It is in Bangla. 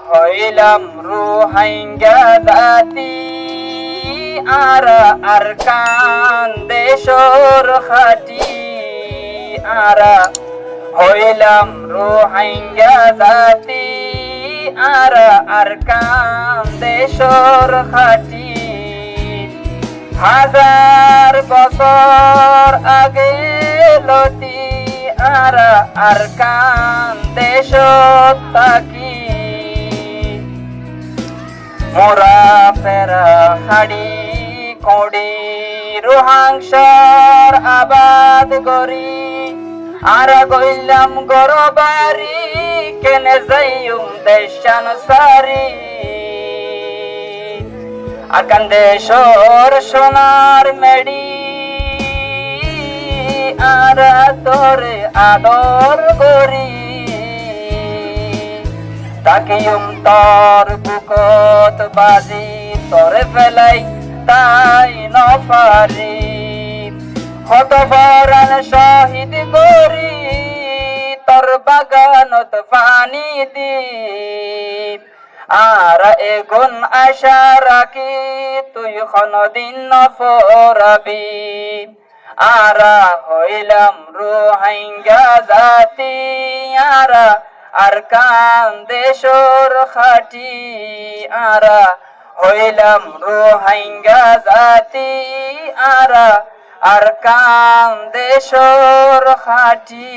হইলাম রুহাইঙ্গা জাতি আরা আরকান দেশর খাটি আরা হইলাম রোহিঙ্গা জাতি আরা আরকান দেশর খাটি হাজার বছর আগে লতি আরা আরকান দেশত থাকি মোরা পেরা খাড়ি কড়ি রোহাংসার আবাদ গরি আর গইলাম গরবারি কেনে যাইম দেশান সারি আকান দেশর সোনার মেডি আর তোরে আদর গরি তাকিয়ম তোর বুকত বাজি তোরে ফেলাই তাই নফারি হত বরান শহীদ গরি তোর বাগানত পানি দি আর এগুন আশা রাখি তুই কোনদিন নফরাবি আরা হইলাম রোহিঙ্গা জাতি আরা আরকান দেশর খাটি আরা হইলাম রোহিঙ্গা জাতি আরা আরকান দেশর খাটি।